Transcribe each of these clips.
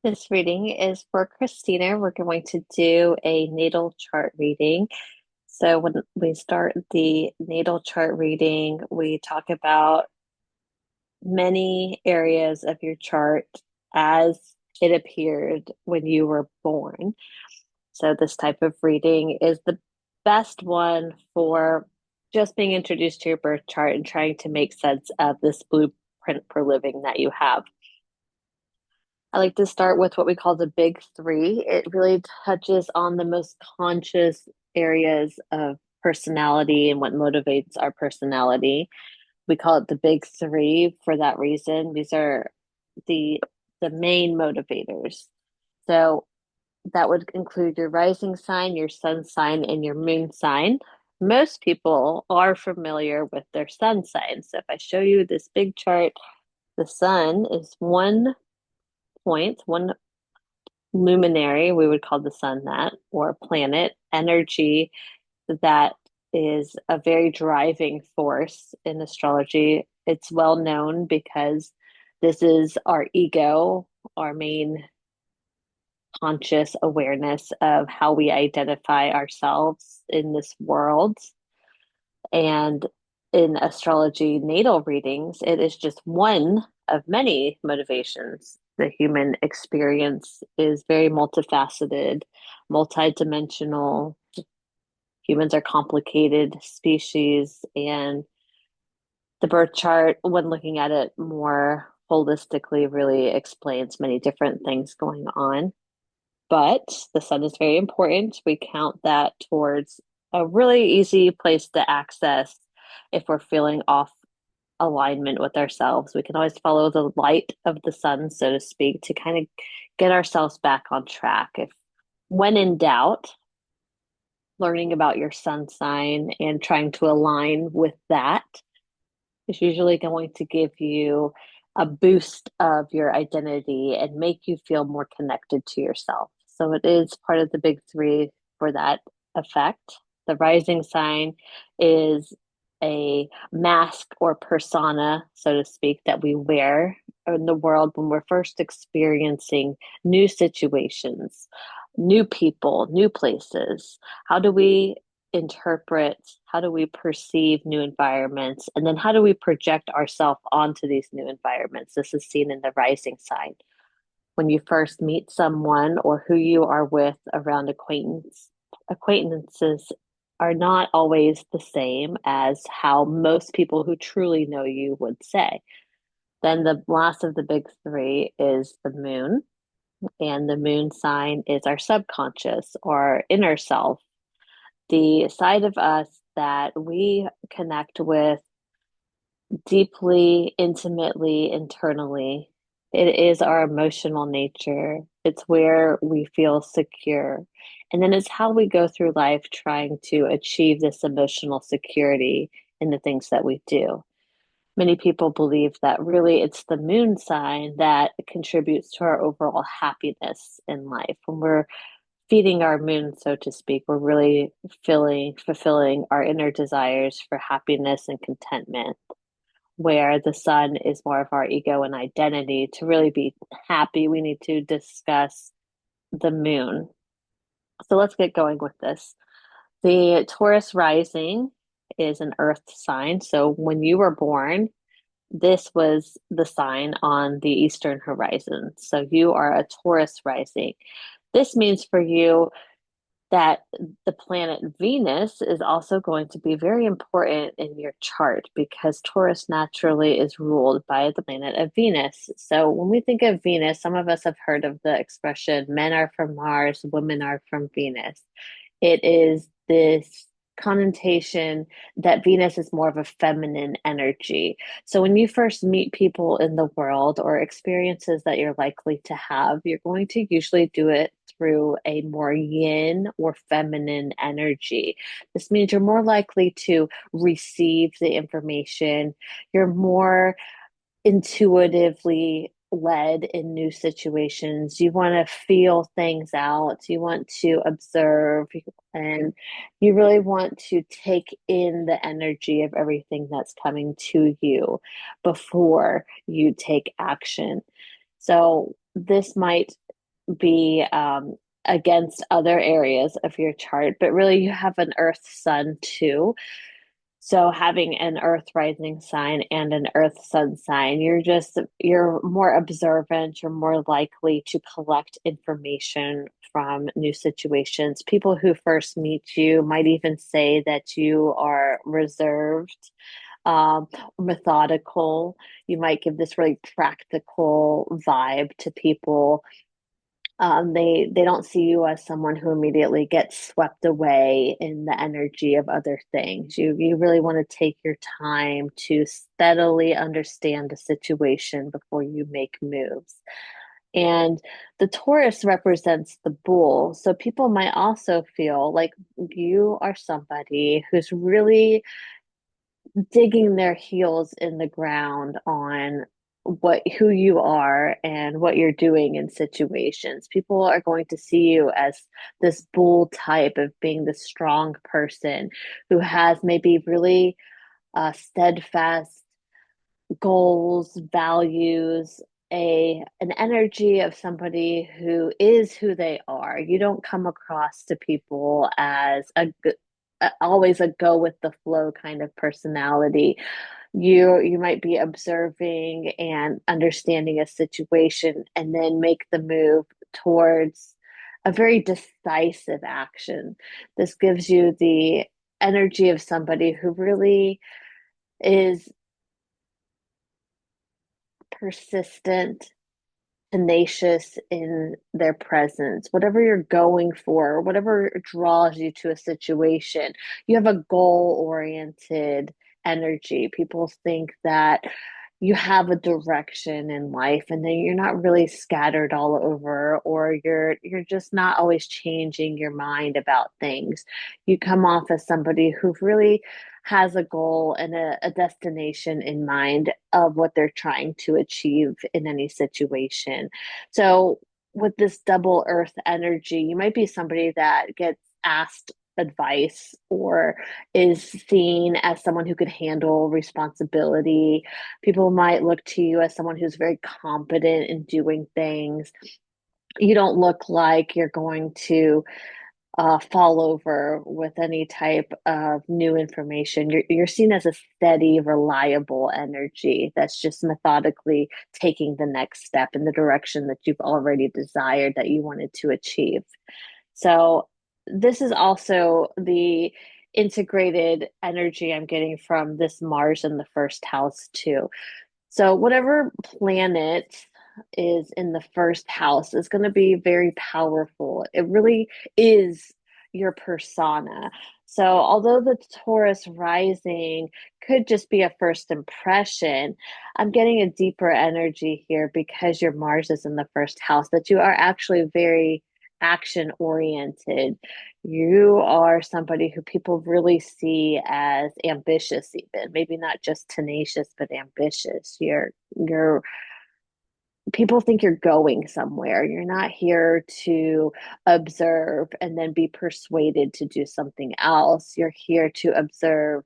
This reading is for Christina. We're going to do a natal chart reading. So, when we start the natal chart reading, we talk about many areas of your chart as it appeared when you were born. So, this type of reading is the best one for just being introduced to your birth chart and trying to make sense of this blueprint for living that you have. I like to start with what we call the big three. It really touches on the most conscious areas of personality and what motivates our personality. We call it the big three for that reason. These are the the main motivators. So that would include your rising sign, your sun sign, and your moon sign. Most people are familiar with their sun sign. So if I show you this big chart, the sun is one point, one luminary, we would call the sun that, or planet energy that is a very driving force in astrology. It's well known because this is our ego, our main conscious awareness of how we identify ourselves in this world. And in astrology natal readings, it is just one of many motivations. The human experience is very multifaceted, multidimensional. Humans are complicated species, and the birth chart, when looking at it more holistically, really explains many different things going on. But the sun is very important. We count that towards a really easy place to access if we're feeling off alignment with ourselves. We can always follow the light of the sun, so to speak, to kind of get ourselves back on track. If when in doubt, learning about your sun sign and trying to align with that is usually going to give you a boost of your identity and make you feel more connected to yourself. So it is part of the big three for that effect. The rising sign is a mask or persona, so to speak, that we wear in the world when we're first experiencing new situations, new people, new places. How do we interpret, how do we perceive new environments, and then how do we project ourselves onto these new environments? This is seen in the rising sign. When you first meet someone or who you are with around acquaintances are not always the same as how most people who truly know you would say. Then the last of the big three is the moon, and the moon sign is our subconscious or inner self, the side of us that we connect with deeply, intimately, internally. It is our emotional nature. It's where we feel secure. And then it's how we go through life trying to achieve this emotional security in the things that we do. Many people believe that really it's the moon sign that contributes to our overall happiness in life. When we're feeding our moon, so to speak, we're really fulfilling our inner desires for happiness and contentment, where the sun is more of our ego and identity. To really be happy, we need to discuss the moon. So let's get going with this. The Taurus rising is an earth sign. So when you were born, this was the sign on the eastern horizon. So you are a Taurus rising. This means for you that the planet Venus is also going to be very important in your chart because Taurus naturally is ruled by the planet of Venus. So when we think of Venus, some of us have heard of the expression men are from Mars, women are from Venus. It is this connotation that Venus is more of a feminine energy. So when you first meet people in the world or experiences that you're likely to have, you're going to usually do it through a more yin or feminine energy. This means you're more likely to receive the information. You're more intuitively led in new situations. You want to feel things out. You want to observe, and you really want to take in the energy of everything that's coming to you before you take action. So this might be against other areas of your chart, but really you have an Earth Sun too. So having an Earth rising sign and an Earth Sun sign, you're more observant, you're more likely to collect information from new situations. People who first meet you might even say that you are reserved, methodical. You might give this really practical vibe to people. They don't see you as someone who immediately gets swept away in the energy of other things. You really want to take your time to steadily understand the situation before you make moves. And the Taurus represents the bull. So people might also feel like you are somebody who's really digging their heels in the ground on who you are and what you're doing in situations. People are going to see you as this bull type of being the strong person who has maybe really steadfast goals, values, an energy of somebody who is who they are. You don't come across to people as always a go with the flow kind of personality. You might be observing and understanding a situation and then make the move towards a very decisive action. This gives you the energy of somebody who really is persistent, tenacious in their presence. Whatever you're going for, whatever draws you to a situation, you have a goal oriented energy. People think that you have a direction in life and then you're not really scattered all over, or you're just not always changing your mind about things. You come off as somebody who really has a goal and a destination in mind of what they're trying to achieve in any situation. So with this double earth energy, you might be somebody that gets asked advice or is seen as someone who could handle responsibility. People might look to you as someone who's very competent in doing things. You don't look like you're going to fall over with any type of new information. You're seen as a steady, reliable energy that's just methodically taking the next step in the direction that you've already desired that you wanted to achieve. So this is also the integrated energy I'm getting from this Mars in the first house too. So whatever planet is in the first house is going to be very powerful. It really is your persona. So although the Taurus rising could just be a first impression, I'm getting a deeper energy here because your Mars is in the first house, that you are actually very action oriented. You are somebody who people really see as ambitious, even maybe not just tenacious, but ambitious. You're people think you're going somewhere. You're not here to observe and then be persuaded to do something else. You're here to observe,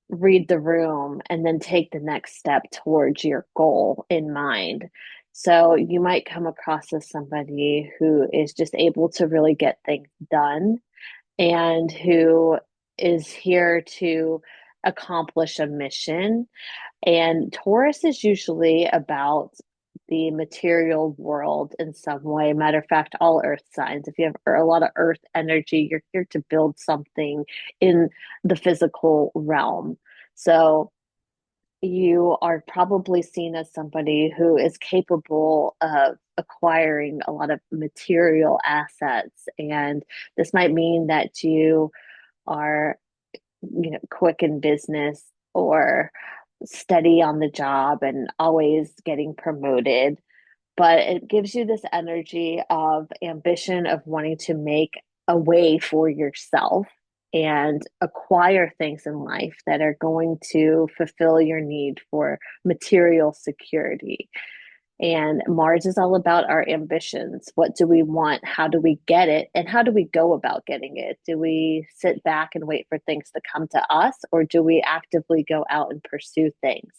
read the room, and then take the next step towards your goal in mind. So you might come across as somebody who is just able to really get things done and who is here to accomplish a mission. And Taurus is usually about the material world in some way. Matter of fact, all earth signs, if you have a lot of earth energy, you're here to build something in the physical realm. So you are probably seen as somebody who is capable of acquiring a lot of material assets. And this might mean that you are, quick in business or steady on the job and always getting promoted. But it gives you this energy of ambition of wanting to make a way for yourself and acquire things in life that are going to fulfill your need for material security. And Mars is all about our ambitions. What do we want? How do we get it? And how do we go about getting it? Do we sit back and wait for things to come to us, or do we actively go out and pursue things?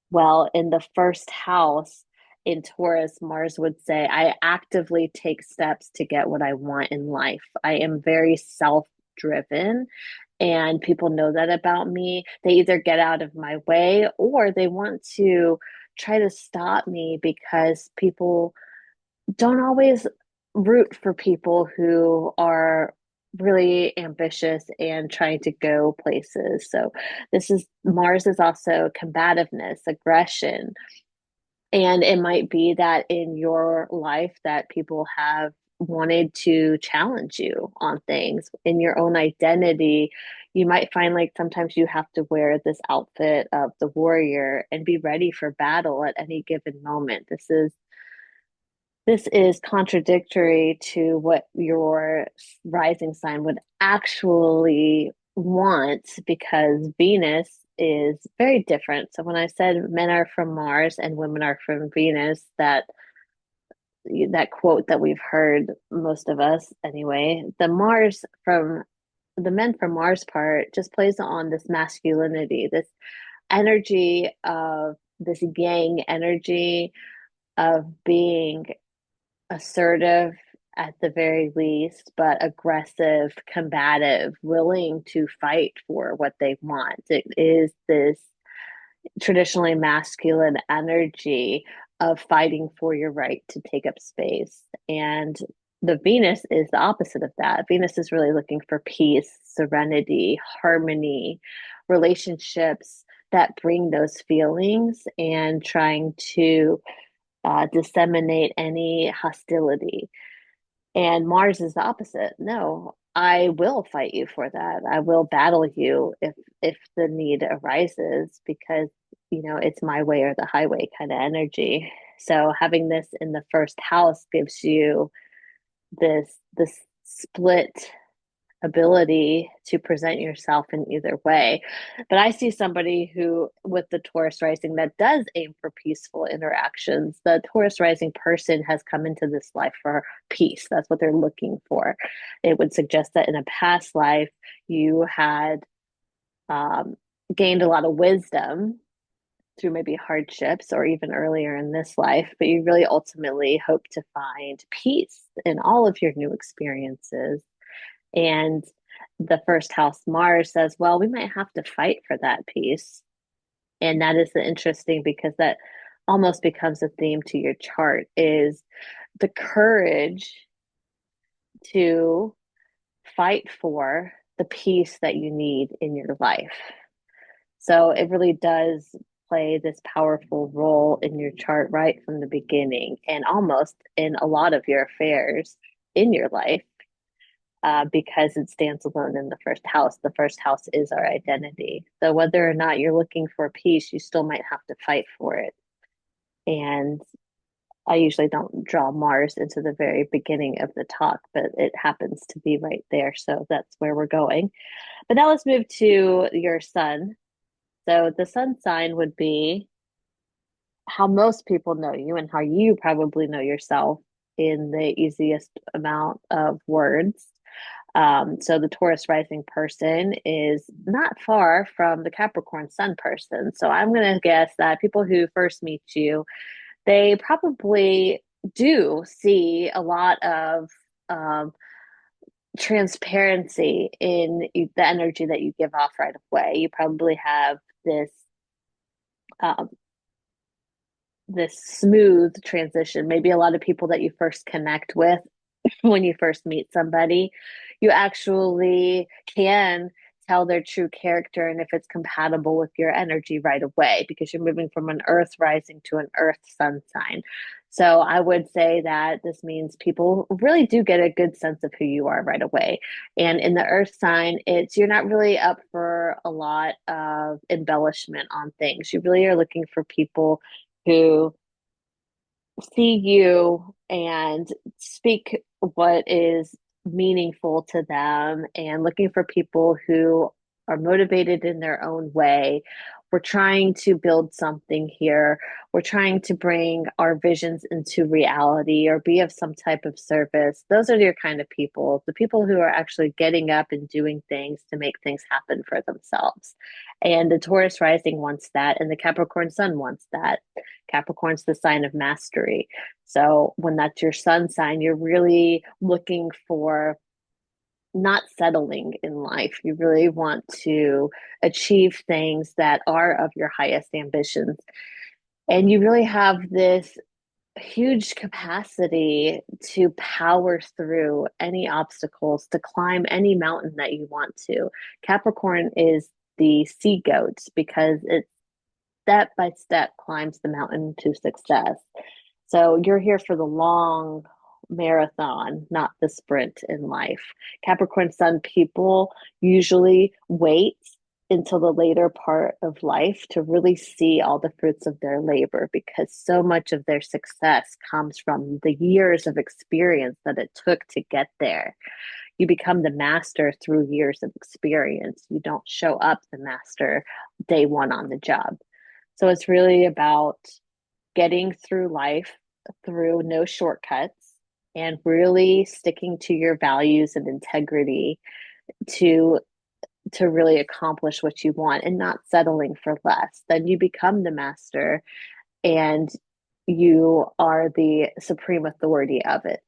Well, in the first house, in Taurus, Mars would say, I actively take steps to get what I want in life. I am very self-driven, and people know that about me. They either get out of my way or they want to try to stop me because people don't always root for people who are really ambitious and trying to go places. So this is Mars is also combativeness, aggression. And it might be that in your life that people have wanted to challenge you on things in your own identity. You might find like sometimes you have to wear this outfit of the warrior and be ready for battle at any given moment. This is contradictory to what your rising sign would actually want because Venus is very different. So when I said men are from Mars and women are from Venus, that quote that we've heard, most of us anyway, the men from Mars part just plays on this masculinity, this energy of this yang energy of being assertive at the very least, but aggressive, combative, willing to fight for what they want. It is this traditionally masculine energy of fighting for your right to take up space. And the Venus is the opposite of that. Venus is really looking for peace, serenity, harmony, relationships that bring those feelings and trying to disseminate any hostility. And Mars is the opposite. No, I will fight you for that. I will battle you if the need arises because it's my way or the highway kind of energy. So having this in the first house gives you this split ability to present yourself in either way. But I see somebody who, with the Taurus rising, that does aim for peaceful interactions. The Taurus rising person has come into this life for peace. That's what they're looking for. It would suggest that in a past life, you had um, gained a lot of wisdom through maybe hardships or even earlier in this life, but you really ultimately hope to find peace in all of your new experiences. And the first house, Mars, says, well, we might have to fight for that peace. And that is the interesting because that almost becomes a theme to your chart is the courage to fight for the peace that you need in your life. So it really does play this powerful role in your chart right from the beginning and almost in a lot of your affairs in your life because it stands alone in the first house. The first house is our identity. So whether or not you're looking for peace, you still might have to fight for it. And I usually don't draw Mars into the very beginning of the talk, but it happens to be right there. So that's where we're going. But now let's move to your sun. So the sun sign would be how most people know you and how you probably know yourself in the easiest amount of words. So the Taurus rising person is not far from the Capricorn sun person. So I'm going to guess that people who first meet you, they probably do see a lot of um, transparency in the energy that you give off right away. You probably have um, this smooth transition. Maybe a lot of people that you first connect with when you first meet somebody, you actually can tell their true character and if it's compatible with your energy right away because you're moving from an earth rising to an earth sun sign. So I would say that this means people really do get a good sense of who you are right away. And in the earth sign, it's you're not really up for a lot of embellishment on things. You really are looking for people who see you and speak what is meaningful to them and looking for people who are motivated in their own way, we're trying to build something here. We're trying to bring our visions into reality or be of some type of service. Those are your kind of people, the people who are actually getting up and doing things to make things happen for themselves. And the Taurus rising wants that, and the Capricorn sun wants that. Capricorn's the sign of mastery. So when that's your sun sign, you're really looking for not settling in life. You really want to achieve things that are of your highest ambitions. And you really have this huge capacity to power through any obstacles, to climb any mountain that you want to. Capricorn is the sea goat because it step by step climbs the mountain to success. So you're here for the long marathon, not the sprint in life. Capricorn sun people usually wait until the later part of life to really see all the fruits of their labor because so much of their success comes from the years of experience that it took to get there. You become the master through years of experience. You don't show up the master day one on the job. So it's really about getting through life through no shortcuts and really sticking to your values and integrity to really accomplish what you want and not settling for less. Then you become the master and you are the supreme authority of it.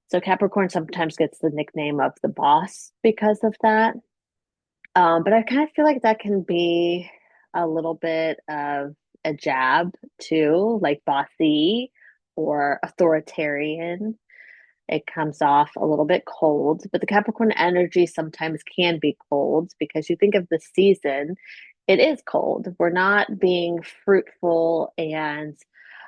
So Capricorn sometimes gets the nickname of the boss because of that. But I kind of feel like that can be a little bit of a jab too, like bossy or authoritarian. It comes off a little bit cold, but the Capricorn energy sometimes can be cold because you think of the season, it is cold. We're not being fruitful and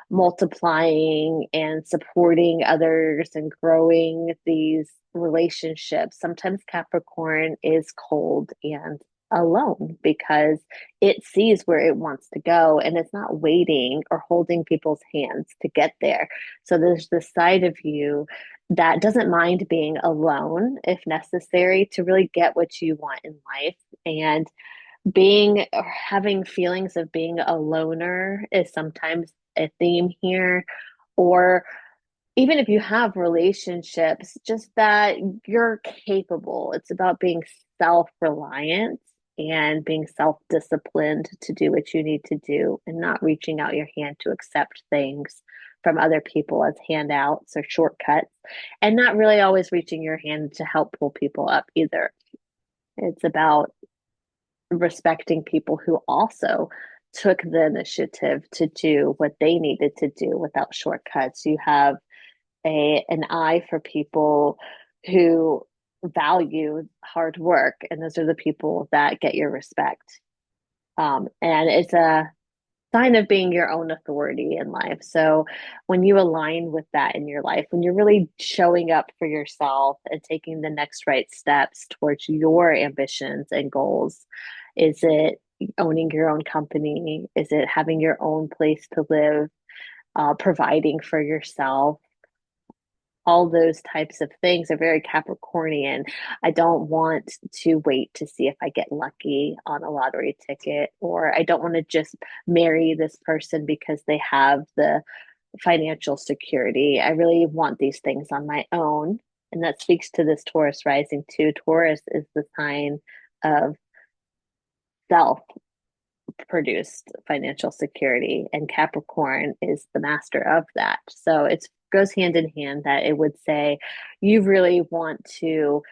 multiplying and supporting others and growing these relationships. Sometimes Capricorn is cold and alone because it sees where it wants to go and it's not waiting or holding people's hands to get there. So there's this side of you that doesn't mind being alone if necessary to really get what you want in life. And being or having feelings of being a loner is sometimes a theme here. Or even if you have relationships, just that you're capable. It's about being self reliant and being self disciplined to do what you need to do and not reaching out your hand to accept things from other people as handouts or shortcuts, and not really always reaching your hand to help pull people up either. It's about respecting people who also took the initiative to do what they needed to do without shortcuts. You have an eye for people who value hard work, and those are the people that get your respect. And it's a sign of being your own authority in life. So when you align with that in your life, when you're really showing up for yourself and taking the next right steps towards your ambitions and goals, is it owning your own company? Is it having your own place to live, providing for yourself? All those types of things are very Capricornian. I don't want to wait to see if I get lucky on a lottery ticket, or I don't want to just marry this person because they have the financial security. I really want these things on my own. And that speaks to this Taurus rising too. Taurus is the sign of self produced financial security, and Capricorn is the master of that. So it goes hand in hand that it would say you really want to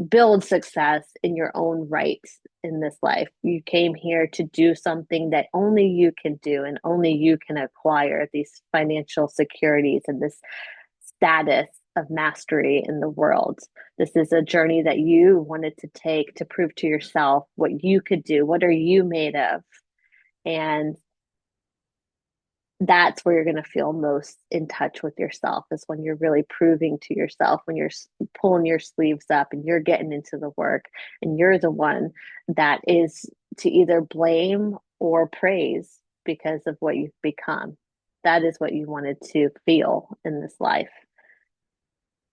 build success in your own right in this life. You came here to do something that only you can do and only you can acquire these financial securities and this status of mastery in the world. This is a journey that you wanted to take to prove to yourself what you could do. What are you made of? And that's where you're going to feel most in touch with yourself, is when you're really proving to yourself, when you're pulling your sleeves up and you're getting into the work and you're the one that is to either blame or praise because of what you've become. That is what you wanted to feel in this life.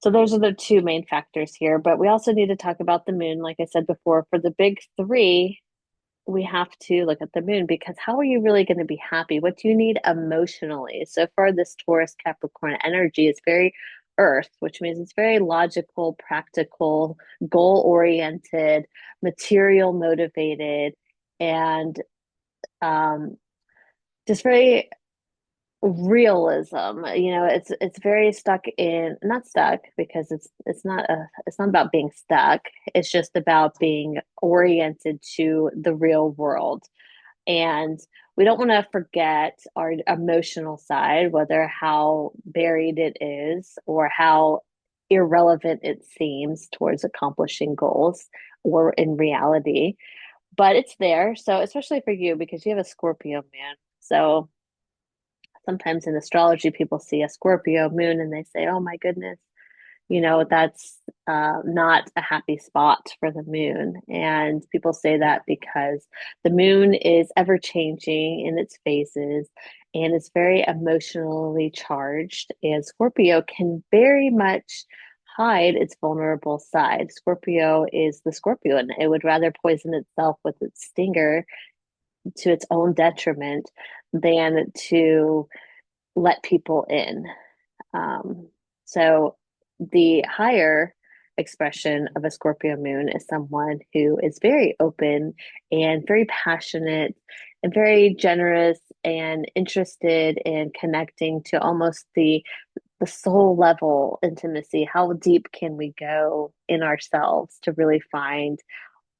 So those are the two main factors here, but we also need to talk about the moon. Like I said before, for the big three, we have to look at the moon because how are you really going to be happy? What do you need emotionally? So for this Taurus Capricorn energy, it's very earth, which means it's very logical, practical, goal oriented, material motivated, and um, just very realism. It's very stuck in, not stuck because it's not about being stuck. It's just about being oriented to the real world. And we don't want to forget our emotional side, whether how buried it is or how irrelevant it seems towards accomplishing goals or in reality. But it's there. So, especially for you, because you have a Scorpio moon. So, sometimes in astrology, people see a Scorpio moon and they say, oh my goodness, that's not a happy spot for the moon. And people say that because the moon is ever changing in its phases and it's very emotionally charged. And Scorpio can very much hide its vulnerable side. Scorpio is the scorpion. It would rather poison itself with its stinger to its own detriment than to let people in. Um, so the higher expression of a Scorpio moon is someone who is very open and very passionate and very generous and interested in connecting to almost the soul level intimacy. How deep can we go in ourselves to really find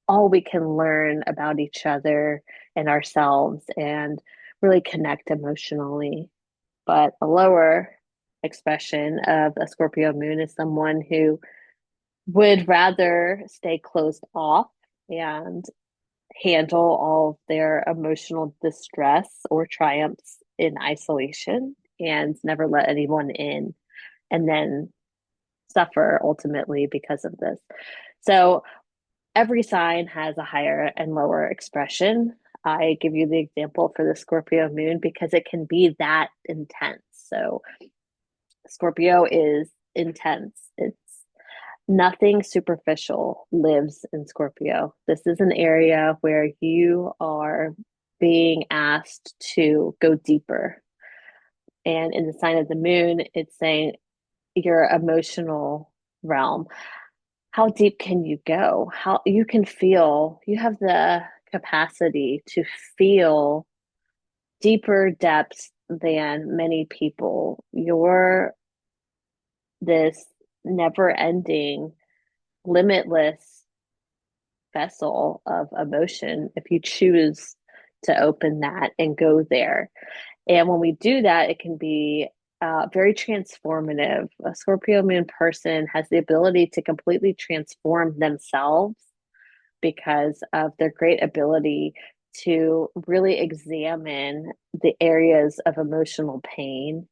all we can learn about each other and ourselves and really connect emotionally? But a lower expression of a Scorpio moon is someone who would rather stay closed off and handle all of their emotional distress or triumphs in isolation and never let anyone in and then suffer ultimately because of this. So every sign has a higher and lower expression. I give you the example for the Scorpio moon because it can be that intense. So Scorpio is intense. It's nothing superficial lives in Scorpio. This is an area where you are being asked to go deeper. And in the sign of the moon, it's saying your emotional realm. How deep can you go? How you can feel, you have the capacity to feel deeper depths than many people. You're this never ending, limitless vessel of emotion if you choose to open that and go there. And when we do that, it can be very transformative. A Scorpio moon person has the ability to completely transform themselves because of their great ability to really examine the areas of emotional pain,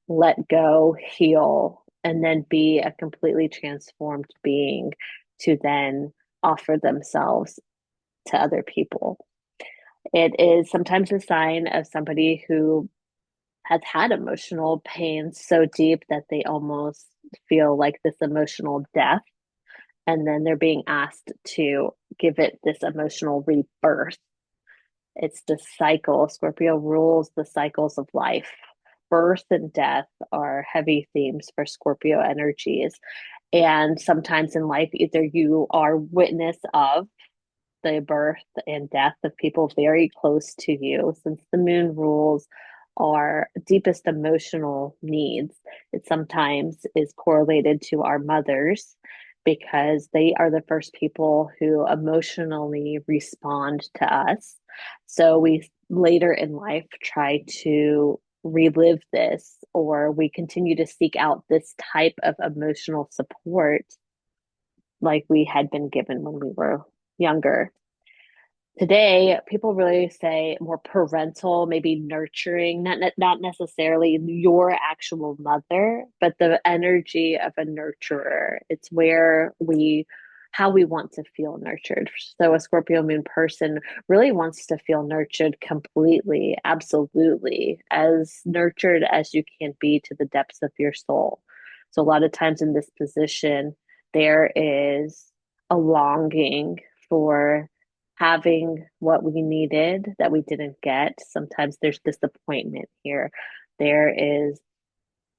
let go, heal, and then be a completely transformed being to then offer themselves to other people. It is sometimes a sign of somebody who has had emotional pain so deep that they almost feel like this emotional death. And then they're being asked to give it this emotional rebirth. It's the cycle. Scorpio rules the cycles of life. Birth and death are heavy themes for Scorpio energies. And sometimes in life, either you are witness of the birth and death of people very close to you, since the moon rules our deepest emotional needs. It sometimes is correlated to our mothers because they are the first people who emotionally respond to us. So we later in life try to relive this, or we continue to seek out this type of emotional support like we had been given when we were younger. Today, people really say more parental, maybe nurturing, not necessarily your actual mother, but the energy of a nurturer. It's where we how we want to feel nurtured. So a Scorpio moon person really wants to feel nurtured completely, absolutely, as nurtured as you can be to the depths of your soul. So a lot of times in this position, there is a longing for having what we needed that we didn't get. Sometimes there's disappointment here. There is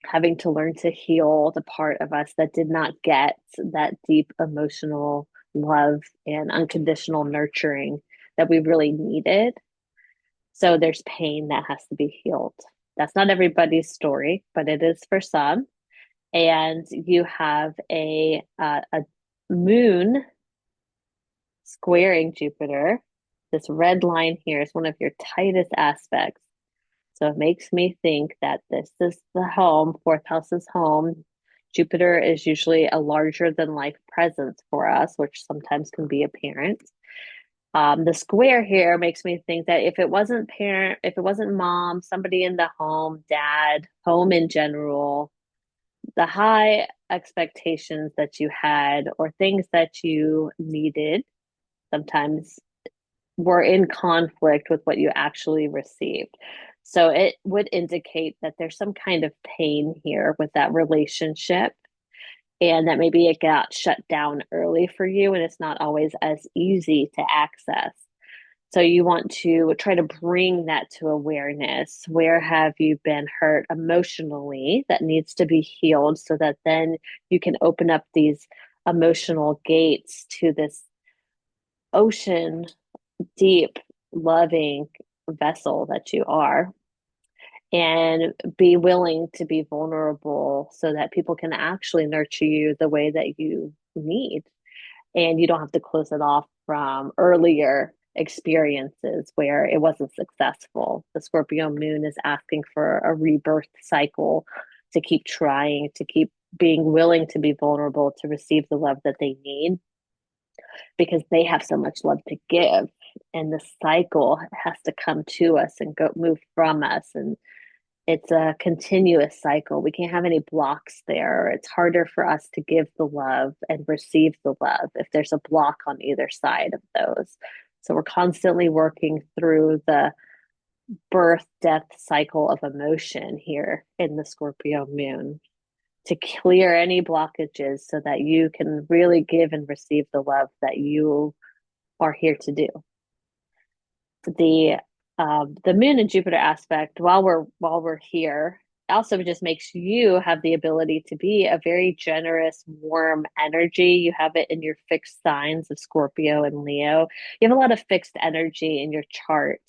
having to learn to heal the part of us that did not get that deep emotional love and unconditional nurturing that we really needed. So there's pain that has to be healed. That's not everybody's story, but it is for some. And you have a moon squaring Jupiter. This red line here is one of your tightest aspects. So it makes me think that this is the home, fourth house is home. Jupiter is usually a larger than life presence for us, which sometimes can be apparent. The square here makes me think that if it wasn't parent, if it wasn't mom, somebody in the home, dad, home in general, the high expectations that you had or things that you needed sometimes were in conflict with what you actually received. So it would indicate that there's some kind of pain here with that relationship and that maybe it got shut down early for you and it's not always as easy to access. So you want to try to bring that to awareness. Where have you been hurt emotionally that needs to be healed so that then you can open up these emotional gates to this ocean, deep, loving vessel that you are, and be willing to be vulnerable so that people can actually nurture you the way that you need. And you don't have to close it off from earlier experiences where it wasn't successful. The Scorpio moon is asking for a rebirth cycle to keep trying, to keep being willing to be vulnerable, to receive the love that they need because they have so much love to give. And the cycle has to come to us and go move from us. And it's a continuous cycle. We can't have any blocks there. It's harder for us to give the love and receive the love if there's a block on either side of those. So we're constantly working through the birth death cycle of emotion here in the Scorpio moon to clear any blockages so that you can really give and receive the love that you are here to do. The moon and Jupiter aspect while we're here also just makes you have the ability to be a very generous, warm energy. You have it in your fixed signs of Scorpio and Leo. You have a lot of fixed energy in your chart.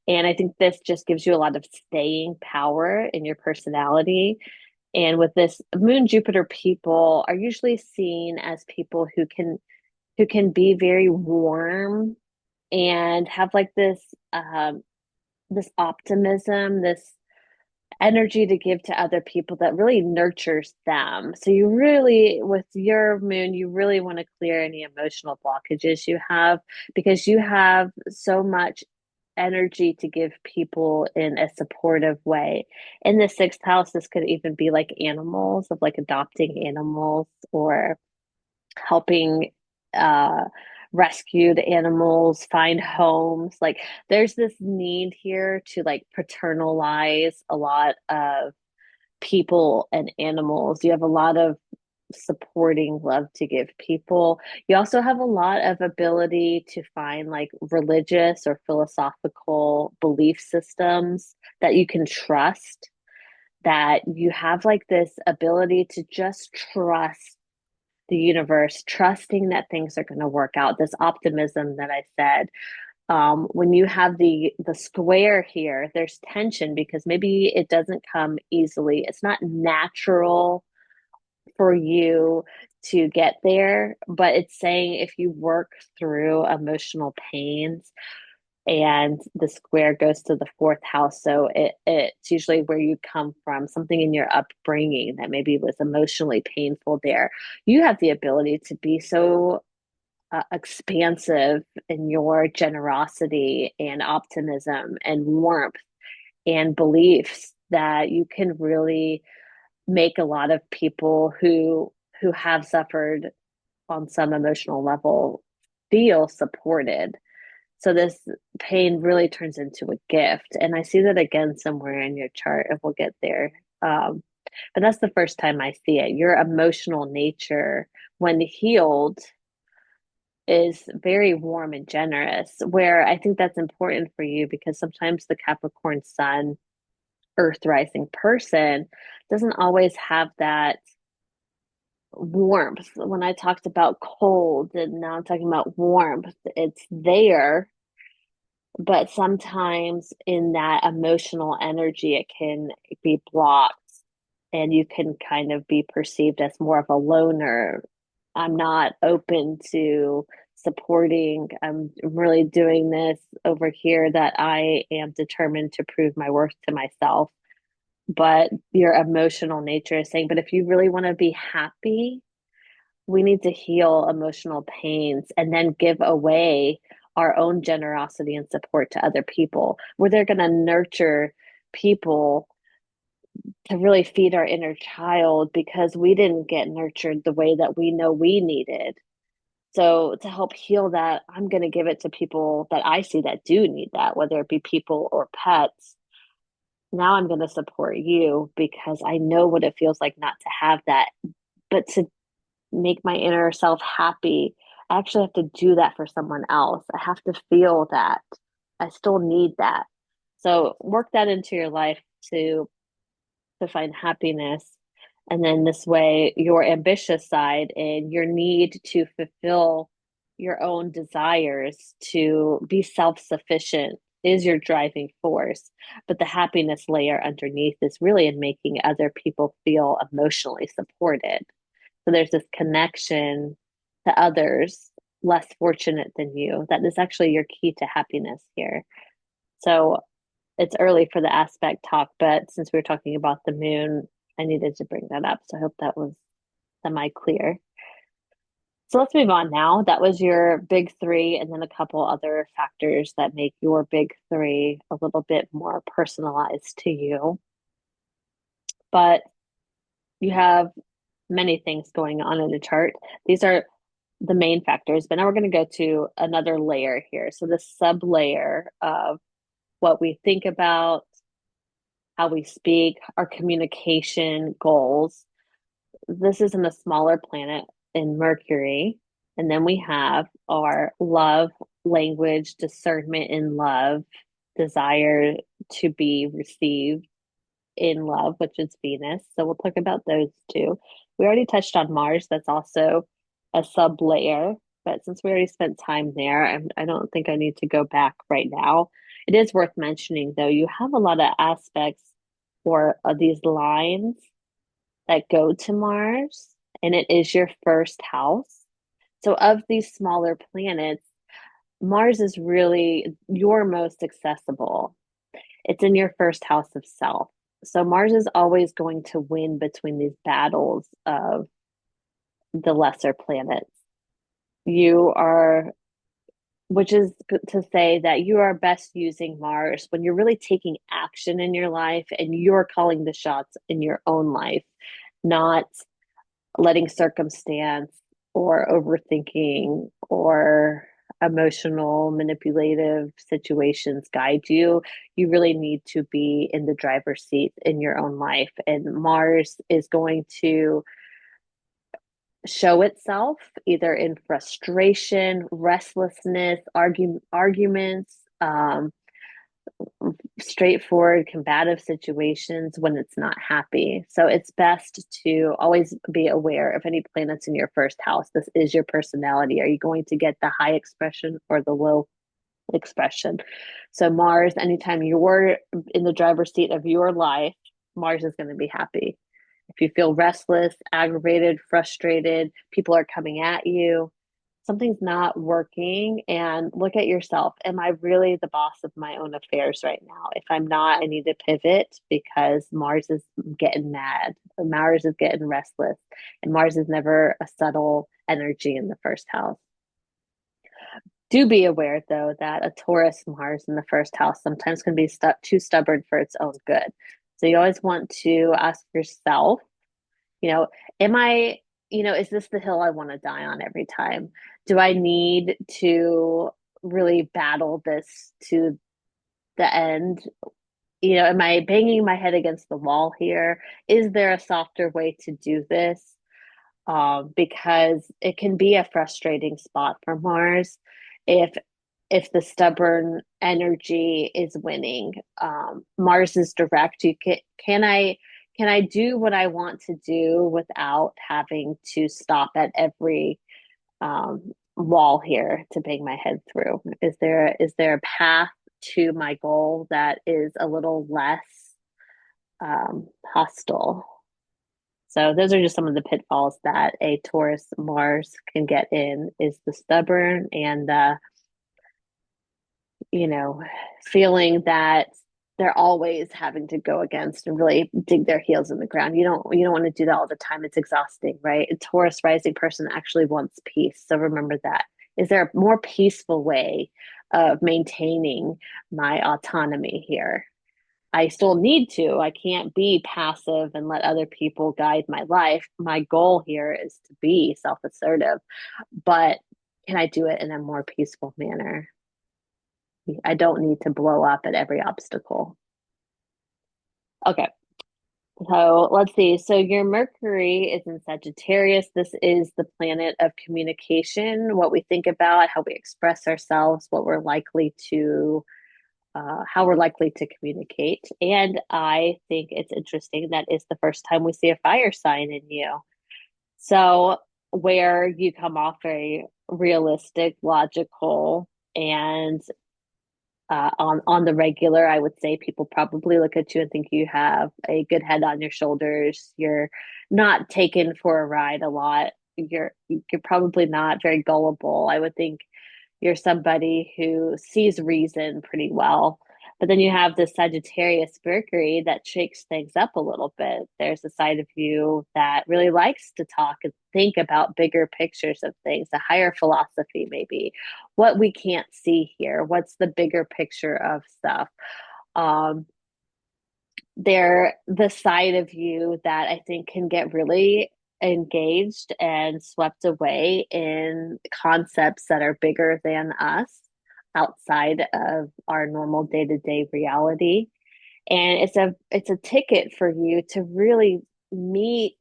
And I think this just gives you a lot of staying power in your personality. And with this moon Jupiter people are usually seen as people who can be very warm and have like this optimism, this energy to give to other people that really nurtures them. So you really, with your moon, you really want to clear any emotional blockages you have because you have so much energy to give people in a supportive way. In the sixth house, this could even be like animals, of like adopting animals or helping uh rescued animals find homes. Like there's this need here to like paternalize a lot of people and animals. You have a lot of supporting love to give people. You also have a lot of ability to find like religious or philosophical belief systems that you can trust, that you have like this ability to just trust the universe, trusting that things are going to work out. This optimism that I said. When you have the square here, there's tension because maybe it doesn't come easily. It's not natural for you to get there, but it's saying if you work through emotional pains, and the square goes to the fourth house. So it's usually where you come from, something in your upbringing that maybe was emotionally painful there. You have the ability to be so expansive in your generosity and optimism and warmth and beliefs that you can really make a lot of people who have suffered on some emotional level feel supported. So this pain really turns into a gift. And I see that again somewhere in your chart, and we'll get there. But that's the first time I see it. Your emotional nature, when healed, is very warm and generous, where I think that's important for you because sometimes the Capricorn sun, earth rising person doesn't always have that warmth. When I talked about cold and now I'm talking about warmth, it's there, but sometimes in that emotional energy, it can be blocked and you can kind of be perceived as more of a loner. I'm not open to supporting. I'm really doing this over here that I am determined to prove my worth to myself. But your emotional nature is saying, but if you really want to be happy, we need to heal emotional pains and then give away our own generosity and support to other people, where they're going to nurture people to really feed our inner child because we didn't get nurtured the way that we know we needed. So, to help heal that, I'm going to give it to people that I see that do need that, whether it be people or pets. Now I'm going to support you because I know what it feels like not to have that, but to make my inner self happy, I actually have to do that for someone else. I have to feel that. I still need that. So work that into your life to find happiness. And then this way, your ambitious side and your need to fulfill your own desires to be self-sufficient is your driving force. But the happiness layer underneath is really in making other people feel emotionally supported. So there's this connection to others less fortunate than you. That is actually your key to happiness here. So it's early for the aspect talk, but since we were talking about the moon, I needed to bring that up. So I hope that was semi clear. So let's move on now. That was your big three, and then a couple other factors that make your big three a little bit more personalized to you. But you have many things going on in the chart. These are the main factors, but now we're going to go to another layer here. So the sub layer of what we think about, how we speak, our communication goals. This is in a smaller planet in Mercury. And then we have our love, language, discernment in love, desire to be received in love, which is Venus. So we'll talk about those two. We already touched on Mars. That's also a sub layer. But since we already spent time there, I don't think I need to go back right now. It is worth mentioning, though, you have a lot of aspects or these lines that go to Mars, and it is your first house. So, of these smaller planets, Mars is really your most accessible. It's in your first house of self. So Mars is always going to win between these battles of the lesser planets. You are, which is to say that you are best using Mars when you're really taking action in your life and you're calling the shots in your own life, not letting circumstance or overthinking or emotional manipulative situations guide you. You really need to be in the driver's seat in your own life, and Mars is going to show itself either in frustration, restlessness, arguments, straightforward combative situations when it's not happy. So it's best to always be aware of any planets in your first house. This is your personality. Are you going to get the high expression or the low expression? So Mars, anytime you're in the driver's seat of your life, Mars is going to be happy. If you feel restless, aggravated, frustrated, people are coming at you, something's not working, and look at yourself. Am I really the boss of my own affairs right now? If I'm not, I need to pivot because Mars is getting mad. Mars is getting restless, and Mars is never a subtle energy in the first house. Do be aware, though, that a Taurus Mars in the first house sometimes can be too stubborn for its own good. So you always want to ask yourself, you know, am I, is this the hill I want to die on every time? Do I need to really battle this to the end? Am I banging my head against the wall here? Is there a softer way to do this? because it can be a frustrating spot for Mars if the stubborn energy is winning. Mars is direct. Can I do what I want to do without having to stop at every wall here to bang my head through? Is there a path to my goal that is a little less hostile? So those are just some of the pitfalls that a Taurus Mars can get in is the stubborn and the, you know, feeling that they're always having to go against and really dig their heels in the ground. You don't want to do that all the time. It's exhausting, right? A Taurus rising person actually wants peace. So remember that. Is there a more peaceful way of maintaining my autonomy here? I still need to. I can't be passive and let other people guide my life. My goal here is to be self assertive, but can I do it in a more peaceful manner? I don't need to blow up at every obstacle. Okay, so let's see. So your Mercury is in Sagittarius. This is the planet of communication, what we think about, how we express ourselves, what we're likely to how we're likely to communicate. And I think it's interesting that it's the first time we see a fire sign in you. So, where you come off very realistic, logical, and on the regular, I would say people probably look at you and think you have a good head on your shoulders. You're not taken for a ride a lot. You're probably not very gullible. I would think you're somebody who sees reason pretty well. But then you have this Sagittarius Mercury that shakes things up a little bit. There's a side of you that really likes to talk and think about bigger pictures of things, a higher philosophy, maybe what we can't see here. What's the bigger picture of stuff? Um, they're the side of you that I think can get really engaged and swept away in concepts that are bigger than us outside of our normal day-to-day reality. And it's a ticket for you to really meet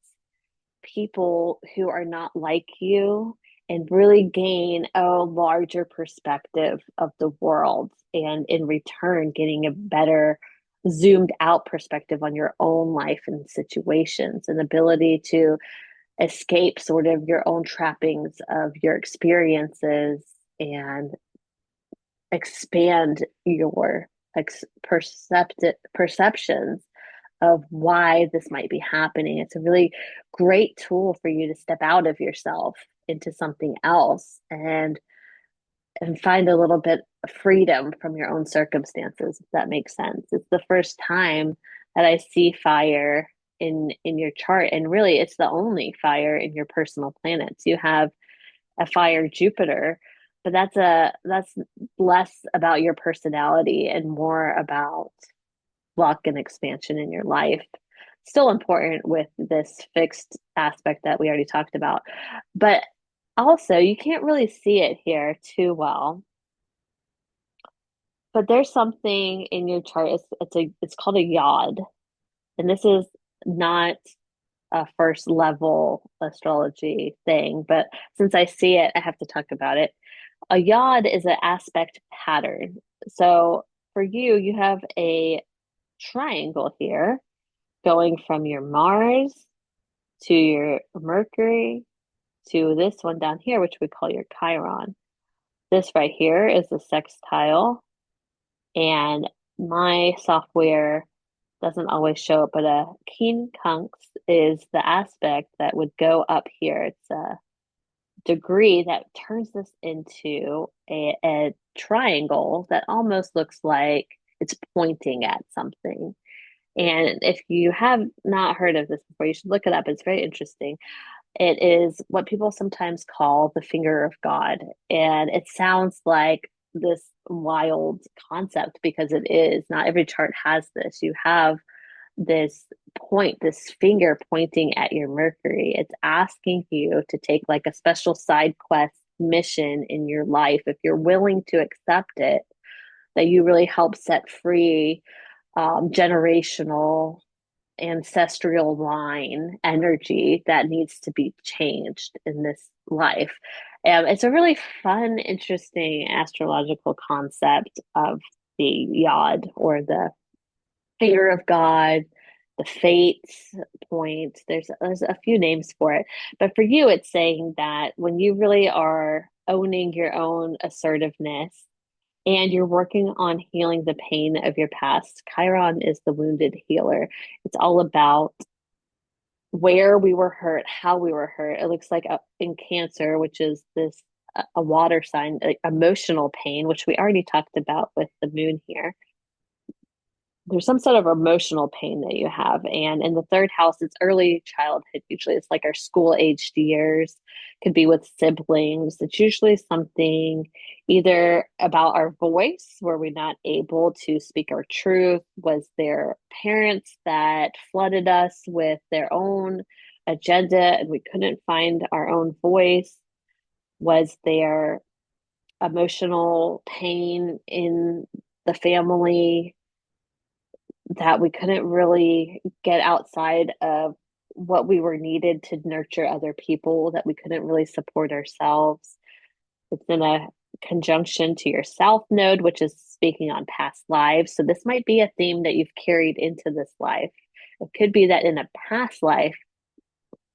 people who are not like you and really gain a larger perspective of the world, and in return getting a better zoomed out perspective on your own life and situations, and ability to escape sort of your own trappings of your experiences and expand your perceptions of why this might be happening. It's a really great tool for you to step out of yourself into something else and find a little bit of freedom from your own circumstances, if that makes sense. It's the first time that I see fire in your chart, and really it's the only fire in your personal planets. You have a fire Jupiter, but that's less about your personality and more about luck and expansion in your life. Still important with this fixed aspect that we already talked about. But also, you can't really see it here too well. But there's something in your chart. It's called a yod, and this is not a first level astrology thing. But since I see it, I have to talk about it. A yod is an aspect pattern. So for you, you have a triangle here going from your Mars to your Mercury to this one down here, which we call your Chiron. This right here is the sextile, and my software doesn't always show it, but a quincunx is the aspect that would go up here. It's a degree that turns this into a triangle that almost looks like it's pointing at something. And if you have not heard of this before, you should look it up. It's very interesting. It is what people sometimes call the finger of God. And it sounds like this wild concept because it is. Not every chart has this. You have this point, this finger pointing at your Mercury. It's asking you to take like a special side quest mission in your life. If you're willing to accept it, that you really help set free generational ancestral line energy that needs to be changed in this life. It's a really fun, interesting astrological concept of the yod or the finger of God, the fates point. There's a few names for it, but for you, it's saying that when you really are owning your own assertiveness and you're working on healing the pain of your past. Chiron is the wounded healer. It's all about where we were hurt, how we were hurt. It looks like in Cancer, which is this a water sign, like emotional pain, which we already talked about with the moon here. There's some sort of emotional pain that you have. And in the third house, it's early childhood. Usually it's like our school aged years, could be with siblings. It's usually something either about our voice, where we're not able to speak our truth. Was there parents that flooded us with their own agenda and we couldn't find our own voice? Was there emotional pain in the family that we couldn't really get outside of what we were needed to nurture other people, that we couldn't really support ourselves? It's in a conjunction to your South node, which is speaking on past lives. So this might be a theme that you've carried into this life. It could be that in a past life,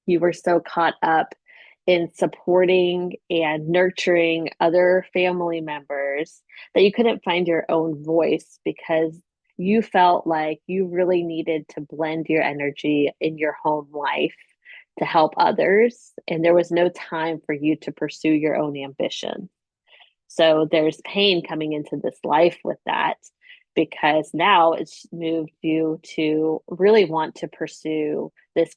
you were so caught up in supporting and nurturing other family members that you couldn't find your own voice because you felt like you really needed to blend your energy in your home life to help others. And there was no time for you to pursue your own ambition. So there's pain coming into this life with that because now it's moved you to really want to pursue this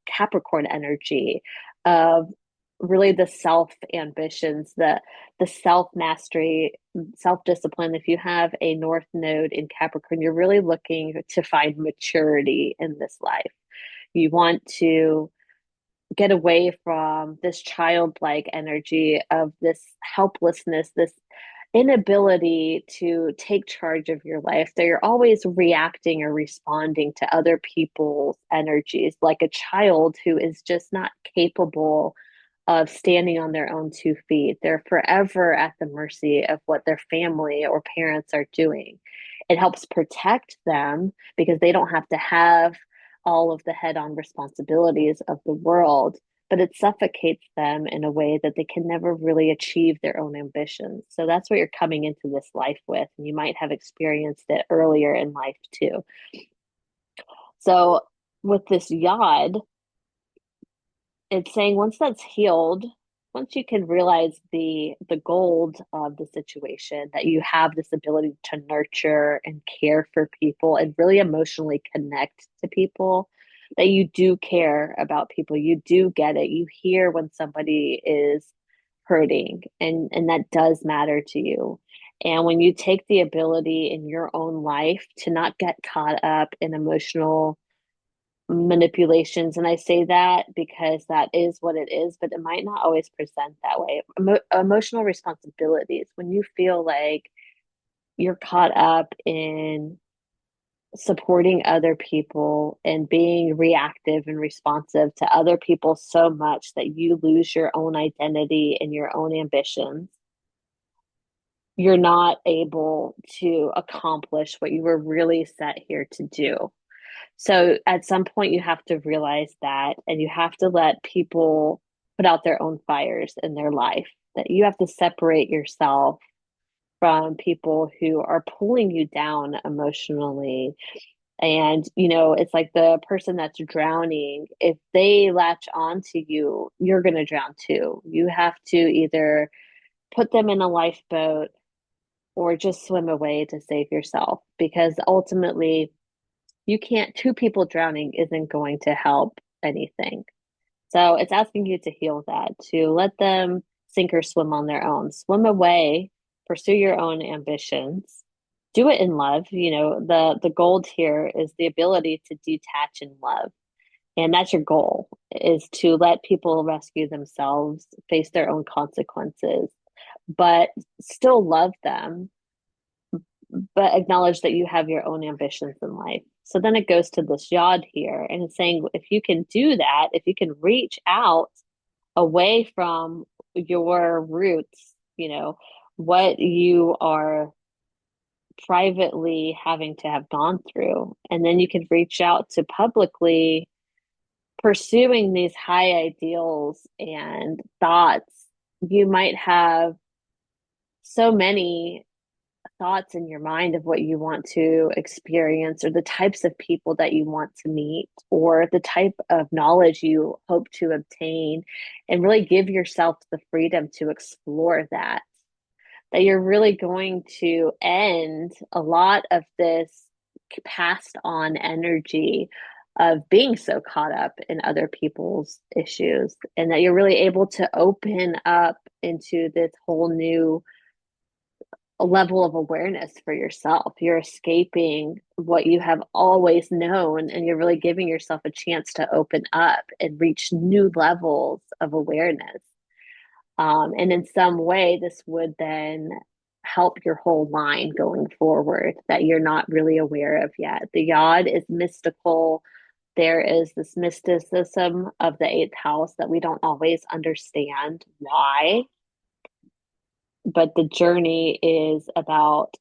Capricorn energy of really the self ambitions, the self mastery, self discipline. If you have a North Node in Capricorn, you're really looking to find maturity in this life. You want to get away from this childlike energy of this helplessness, this inability to take charge of your life, that you're always reacting or responding to other people's energies, like a child who is just not capable of standing on their own 2 feet. They're forever at the mercy of what their family or parents are doing. It helps protect them because they don't have to have all of the head on responsibilities of the world, but it suffocates them in a way that they can never really achieve their own ambitions. So that's what you're coming into this life with. And you might have experienced it earlier in life too. So with this yod, it's saying once that's healed, once you can realize the gold of the situation, that you have this ability to nurture and care for people and really emotionally connect to people, that you do care about people, you do get it, you hear when somebody is hurting, and that does matter to you. And when you take the ability in your own life to not get caught up in emotional manipulations, and I say that because that is what it is, but it might not always present that way. Emotional responsibilities, when you feel like you're caught up in supporting other people and being reactive and responsive to other people so much that you lose your own identity and your own ambitions, you're not able to accomplish what you were really set here to do. So at some point, you have to realize that, and you have to let people put out their own fires in their life, that you have to separate yourself from people who are pulling you down emotionally. And, it's like the person that's drowning. If they latch onto you, you're going to drown too. You have to either put them in a lifeboat or just swim away to save yourself, because ultimately, you can't, two people drowning isn't going to help anything. So it's asking you to heal that, to let them sink or swim on their own. Swim away, pursue your own ambitions. Do it in love. The gold here is the ability to detach in love. And that's your goal, is to let people rescue themselves, face their own consequences, but still love them, but acknowledge that you have your own ambitions in life. So then it goes to this yod here, and it's saying if you can do that, if you can reach out away from your roots, what you are privately having to have gone through, and then you can reach out to publicly pursuing these high ideals and thoughts. You might have so many thoughts in your mind of what you want to experience or the types of people that you want to meet or the type of knowledge you hope to obtain, and really give yourself the freedom to explore that you're really going to end a lot of this passed on energy of being so caught up in other people's issues, and that you're really able to open up into this whole new level of awareness for yourself. You're escaping what you have always known, and you're really giving yourself a chance to open up and reach new levels of awareness. And in some way, this would then help your whole line going forward that you're not really aware of yet. The yod is mystical. There is this mysticism of the eighth house that we don't always understand why, but the journey is about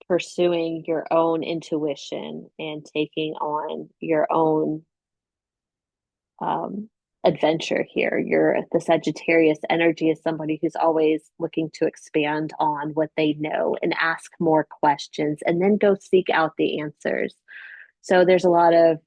pursuing your own intuition and taking on your own um, adventure here. The Sagittarius energy is somebody who's always looking to expand on what they know and ask more questions and then go seek out the answers. So there's a lot of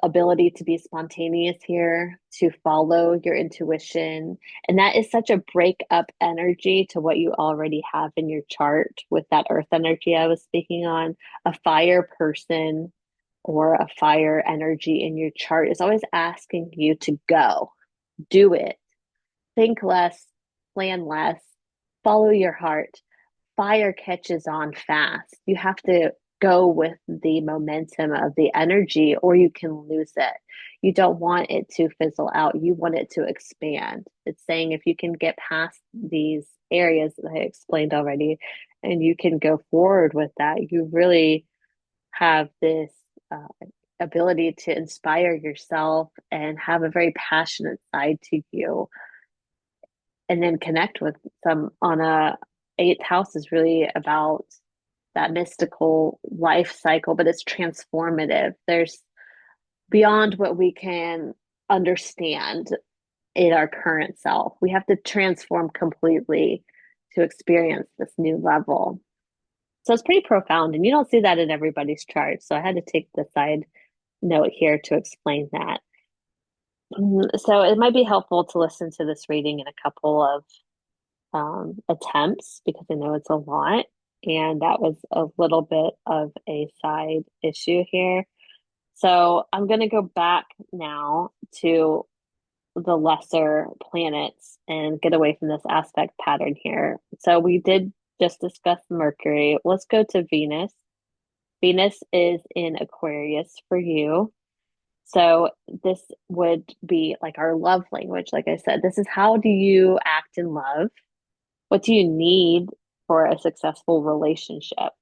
ability to be spontaneous here, to follow your intuition. And that is such a break up energy to what you already have in your chart with that earth energy I was speaking on. A fire person or a fire energy in your chart is always asking you to go, do it, think less, plan less, follow your heart. Fire catches on fast. You have to go with the momentum of the energy or you can lose it. You don't want it to fizzle out. You want it to expand. It's saying if you can get past these areas that I explained already and you can go forward with that, you really have this uh, ability to inspire yourself and have a very passionate side to you, and then connect with some on a eighth house is really about that mystical life cycle, but it's transformative. There's beyond what we can understand in our current self. We have to transform completely to experience this new level. So it's pretty profound, and you don't see that in everybody's chart. So I had to take the side note here to explain that. So it might be helpful to listen to this reading in a couple of attempts because I know it's a lot. And that was a little bit of a side issue here. So I'm going to go back now to the lesser planets and get away from this aspect pattern here. So we did just discuss Mercury. Let's go to Venus. Venus is in Aquarius for you. So this would be like our love language. Like I said, this is how do you act in love? What do you need for a successful relationship?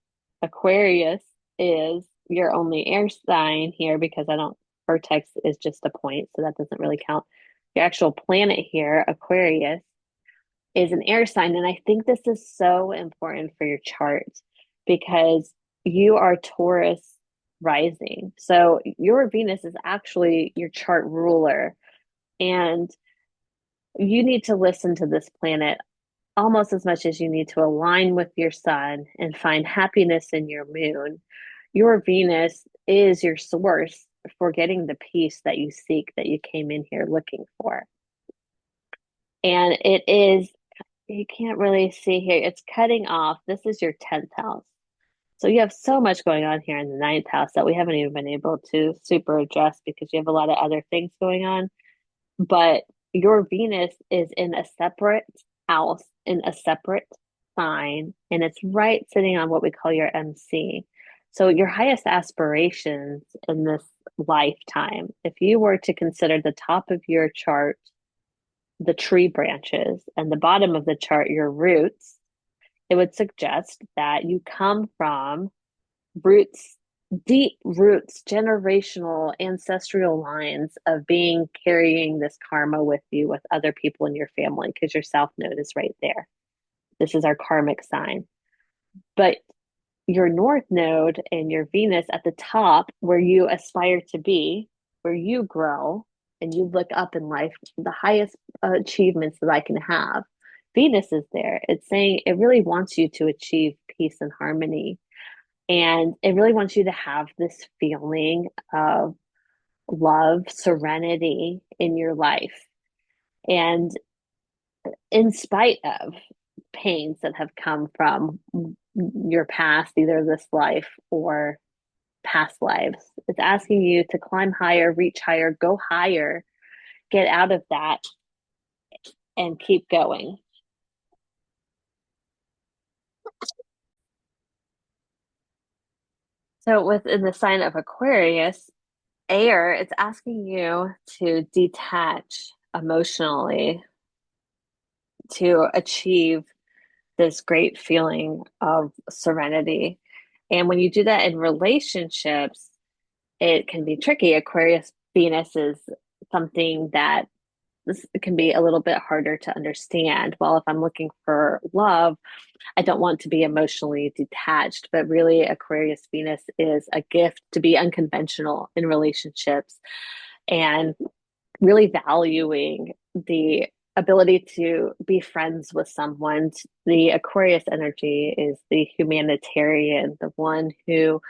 Aquarius is your only air sign here because I don't, vertex is just a point, so that doesn't really count. Your actual planet here, Aquarius, is an air sign. And I think this is so important for your chart because you are Taurus rising. So your Venus is actually your chart ruler. And you need to listen to this planet almost as much as you need to align with your sun and find happiness in your moon. Your Venus is your source for getting the peace that you seek, that you came in here looking for. And it is, you can't really see here, it's cutting off. This is your 10th house. So you have so much going on here in the ninth house that we haven't even been able to super address because you have a lot of other things going on. But your Venus is in a separate house, in a separate sign, and it's right sitting on what we call your MC. So your highest aspirations in this lifetime, if you were to consider the top of your chart, the tree branches, and the bottom of the chart, your roots, it would suggest that you come from roots, deep roots, generational, ancestral lines of being carrying this karma with you with other people in your family because your South Node is right there. This is our karmic sign. But your North Node and your Venus at the top, where you aspire to be, where you grow and you look up in life, the highest achievements that I can have. Venus is there. It's saying it really wants you to achieve peace and harmony. And it really wants you to have this feeling of love, serenity in your life. And in spite of pains that have come from your past, either this life or past lives. It's asking you to climb higher, reach higher, go higher, get out of that, and keep going. So, within the sign of Aquarius, air, it's asking you to detach emotionally to achieve this great feeling of serenity. And when you do that in relationships, it can be tricky. Aquarius Venus is something that this can be a little bit harder to understand. Well, if I'm looking for love, I don't want to be emotionally detached, but really, Aquarius Venus is a gift to be unconventional in relationships and really valuing the ability to be friends with someone. The Aquarius energy is the humanitarian, the one who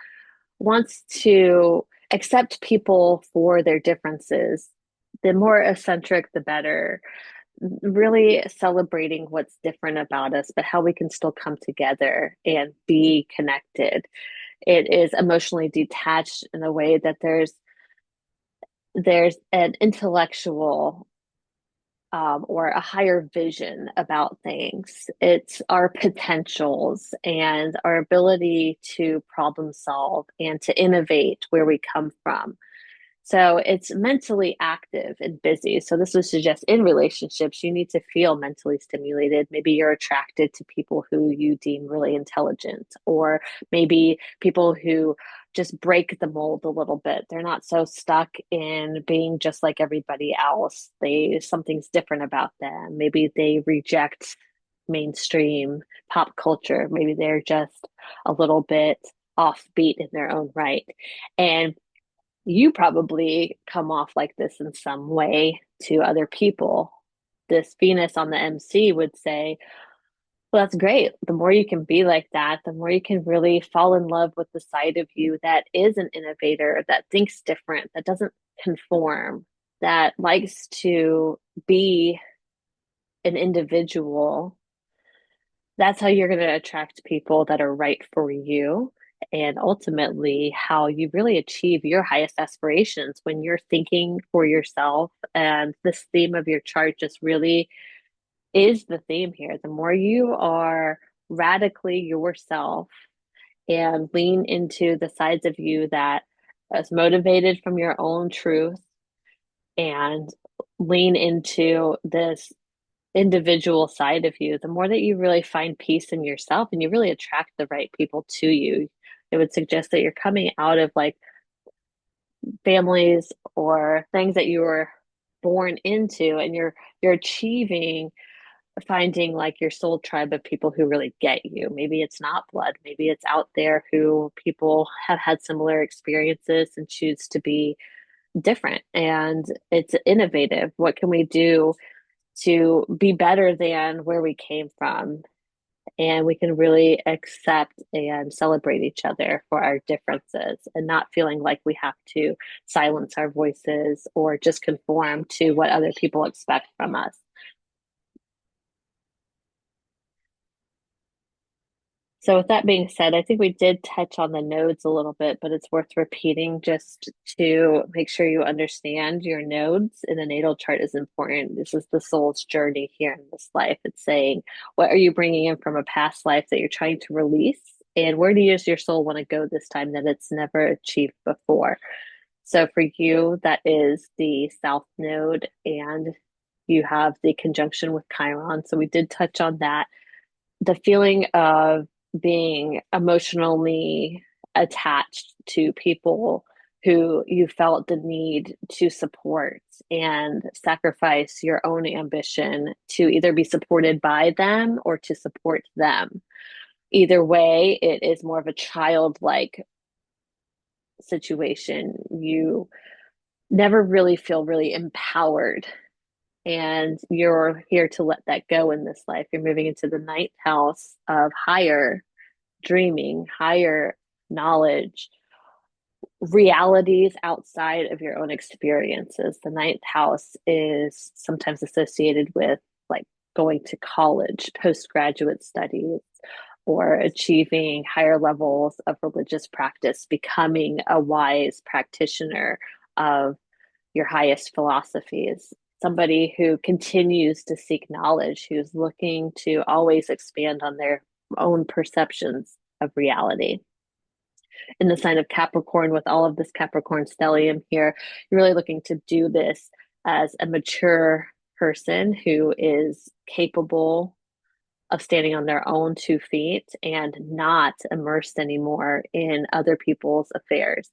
wants to accept people for their differences. The more eccentric, the better. Really celebrating what's different about us, but how we can still come together and be connected. It is emotionally detached in a way that there's an intellectual or a higher vision about things. It's our potentials and our ability to problem solve and to innovate where we come from. So it's mentally active and busy. So this would suggest in relationships, you need to feel mentally stimulated. Maybe you're attracted to people who you deem really intelligent, or maybe people who just break the mold a little bit. They're not so stuck in being just like everybody else. Something's different about them. Maybe they reject mainstream pop culture. Maybe they're just a little bit offbeat in their own right. And you probably come off like this in some way to other people. This Venus on the MC would say, well, that's great. The more you can be like that, the more you can really fall in love with the side of you that is an innovator, that thinks different, that doesn't conform, that likes to be an individual. That's how you're going to attract people that are right for you. And ultimately, how you really achieve your highest aspirations when you're thinking for yourself. And this theme of your chart just really is the theme here. The more you are radically yourself and lean into the sides of you that is motivated from your own truth and lean into this individual side of you, the more that you really find peace in yourself and you really attract the right people to you. It would suggest that you're coming out of like families or things that you were born into, and you're achieving finding like your soul tribe of people who really get you. Maybe it's not blood, maybe it's out there who people have had similar experiences and choose to be different, and it's innovative. What can we do to be better than where we came from? And we can really accept and celebrate each other for our differences and not feeling like we have to silence our voices or just conform to what other people expect from us. So, with that being said, I think we did touch on the nodes a little bit, but it's worth repeating just to make sure you understand your nodes in the natal chart is important. This is the soul's journey here in this life. It's saying, what are you bringing in from a past life that you're trying to release? And where does your soul want to go this time that it's never achieved before? So, for you, that is the South Node, and you have the conjunction with Chiron. So, we did touch on that. The feeling of being emotionally attached to people who you felt the need to support and sacrifice your own ambition to either be supported by them or to support them. Either way, it is more of a childlike situation. You never really feel really empowered, and you're here to let that go in this life. You're moving into the ninth house of higher dreaming, higher knowledge, realities outside of your own experiences. The ninth house is sometimes associated with like going to college, postgraduate studies, or achieving higher levels of religious practice, becoming a wise practitioner of your highest philosophies. Somebody who continues to seek knowledge, who's looking to always expand on their own perceptions of reality. In the sign of Capricorn, with all of this Capricorn stellium here, you're really looking to do this as a mature person who is capable of standing on their own 2 feet and not immersed anymore in other people's affairs.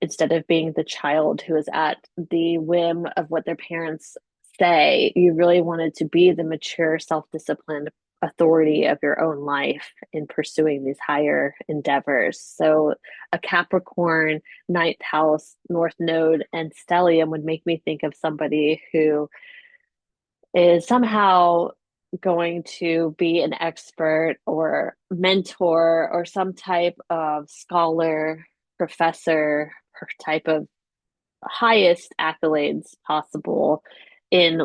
Instead of being the child who is at the whim of what their parents say, you really wanted to be the mature, self-disciplined authority of your own life in pursuing these higher endeavors. So a Capricorn ninth house, North Node, and stellium would make me think of somebody who is somehow going to be an expert or mentor or some type of scholar, professor, type of highest accolades possible in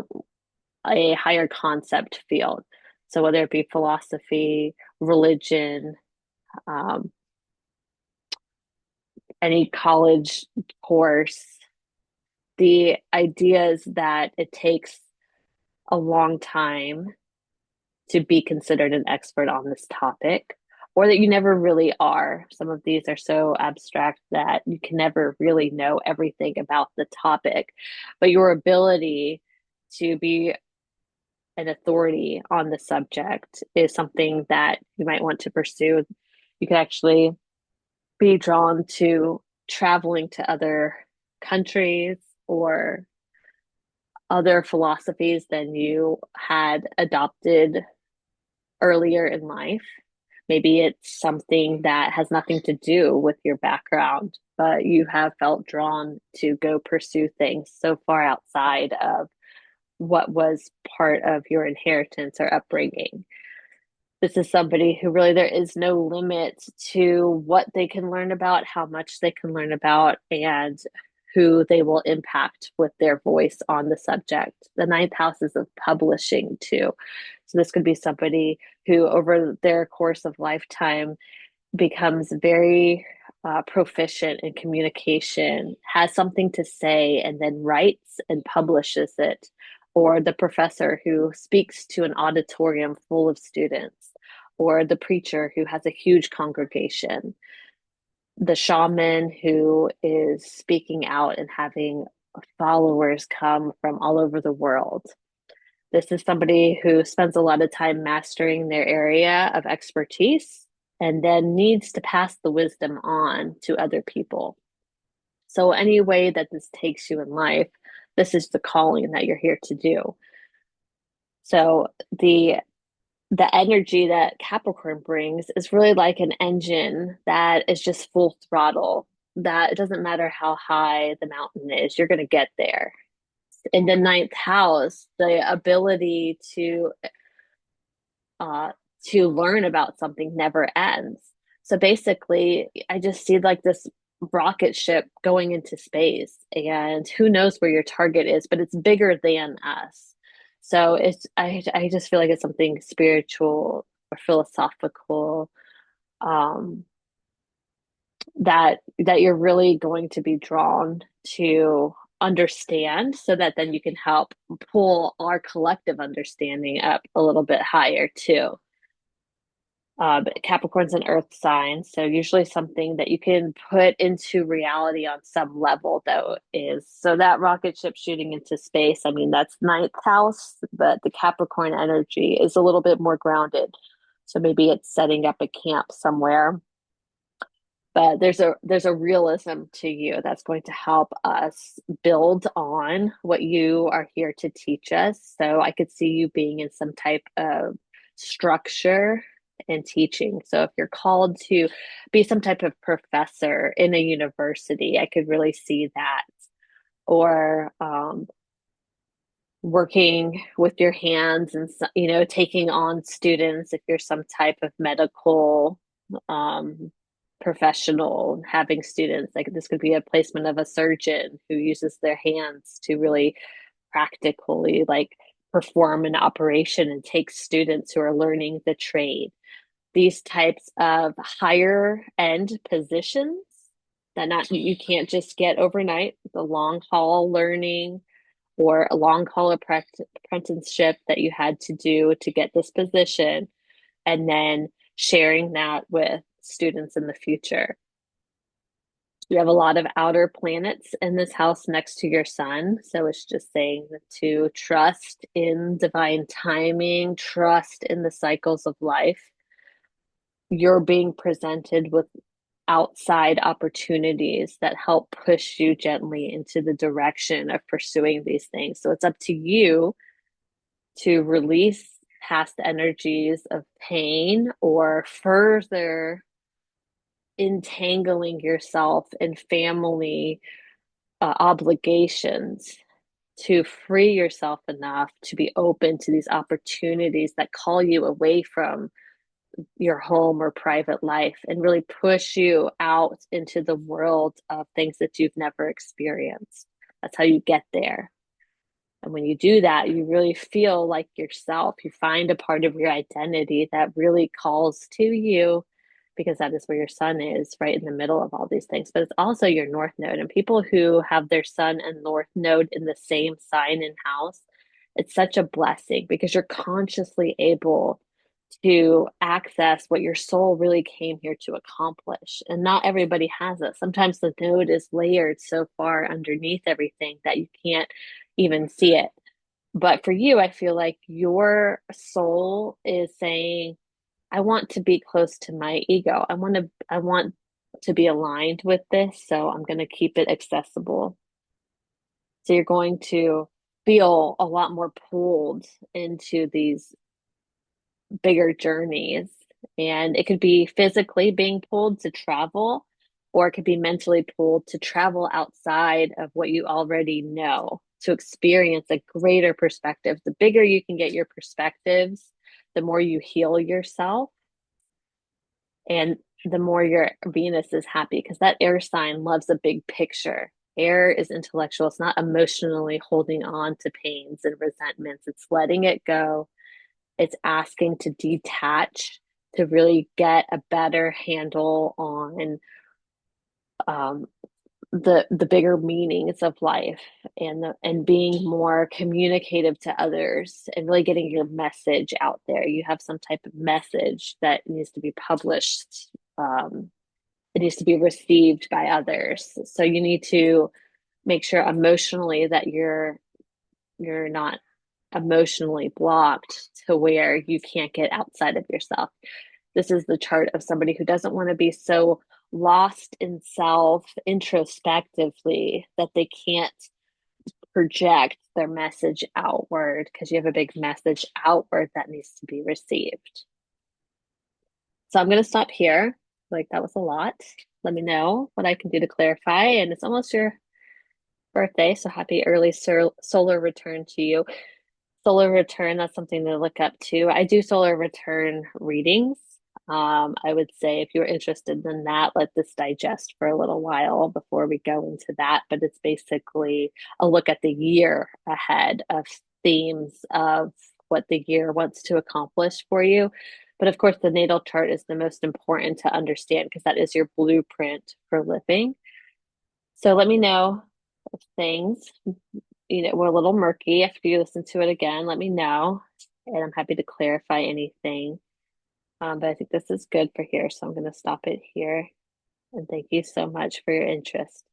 a higher concept field. So whether it be philosophy, religion, um, any college course, the idea is that it takes a long time to be considered an expert on this topic, or that you never really are. Some of these are so abstract that you can never really know everything about the topic, but your ability to be an authority on the subject is something that you might want to pursue. You could actually be drawn to traveling to other countries or other philosophies than you had adopted earlier in life. Maybe it's something that has nothing to do with your background, but you have felt drawn to go pursue things so far outside of what was part of your inheritance or upbringing. This is somebody who really there is no limit to what they can learn about, how much they can learn about, and who they will impact with their voice on the subject. The ninth house is of publishing too. So this could be somebody who over their course of lifetime becomes very proficient in communication, has something to say, and then writes and publishes it, or the professor who speaks to an auditorium full of students, or the preacher who has a huge congregation, the shaman who is speaking out and having followers come from all over the world. This is somebody who spends a lot of time mastering their area of expertise and then needs to pass the wisdom on to other people. So, any way that this takes you in life, this is the calling that you're here to do. So, the energy that Capricorn brings is really like an engine that is just full throttle, that it doesn't matter how high the mountain is, you're going to get there. In the ninth house, the ability uh, to learn about something never ends. So basically, I just see like this rocket ship going into space, and who knows where your target is, but it's bigger than us. So I just feel like it's something spiritual or philosophical, um, that you're really going to be drawn to understand, so that then you can help pull our collective understanding up a little bit higher too. Capricorn's an earth sign, so usually something that you can put into reality on some level, though, is so that rocket ship shooting into space. I mean, that's ninth house, but the Capricorn energy is a little bit more grounded. So maybe it's setting up a camp somewhere But there's a realism to you that's going to help us build on what you are here to teach us. So I could see you being in some type of structure and teaching. So if you're called to be some type of professor in a university, I could really see that. Or working with your hands and taking on students if you're some type of medical um, professional, having students, like this could be a placement of a surgeon who uses their hands to really practically like perform an operation and take students who are learning the trade. These types of higher end positions that not you can't just get overnight, the long haul learning or a long haul apprenticeship that you had to do to get this position, and then sharing that with students in the future. You have a lot of outer planets in this house next to your sun. So it's just saying to trust in divine timing, trust in the cycles of life. You're being presented with outside opportunities that help push you gently into the direction of pursuing these things. So it's up to you to release past energies of pain or further entangling yourself in family obligations to free yourself enough to be open to these opportunities that call you away from your home or private life and really push you out into the world of things that you've never experienced. That's how you get there. And when you do that, you really feel like yourself. You find a part of your identity that really calls to you because that is where your sun is, right in the middle of all these things. But it's also your north node. And people who have their sun and north node in the same sign and house, it's such a blessing because you're consciously able to access what your soul really came here to accomplish. And not everybody has it. Sometimes the node is layered so far underneath everything that you can't even see it. But for you, I feel like your soul is saying, I want to be close to my ego. I want to be aligned with this, so I'm going to keep it accessible. So you're going to feel a lot more pulled into these bigger journeys. And it could be physically being pulled to travel, or it could be mentally pulled to travel outside of what you already know to experience a greater perspective. The bigger you can get your perspectives, the more you heal yourself and the more your Venus is happy because that air sign loves a big picture. Air is intellectual, it's not emotionally holding on to pains and resentments, it's letting it go, it's asking to detach to really get a better handle on um, the bigger meanings of life and being more communicative to others and really getting your message out there. You have some type of message that needs to be published. It needs to be received by others. So you need to make sure emotionally that you're not emotionally blocked to where you can't get outside of yourself. This is the chart of somebody who doesn't want to be so lost in self introspectively that they can't project their message outward because you have a big message outward that needs to be received. So I'm going to stop here. Like that was a lot. Let me know what I can do to clarify. And it's almost your birthday, so happy early solar return to you. Solar return, that's something to look up too. I do solar return readings. I would say if you're interested in that, let this digest for a little while before we go into that. But it's basically a look at the year ahead of themes of what the year wants to accomplish for you. But of course, the natal chart is the most important to understand because that is your blueprint for living. So let me know if things were a little murky. After you listen to it again, let me know. And I'm happy to clarify anything. But I think this is good for here. So I'm going to stop it here. And thank you so much for your interest.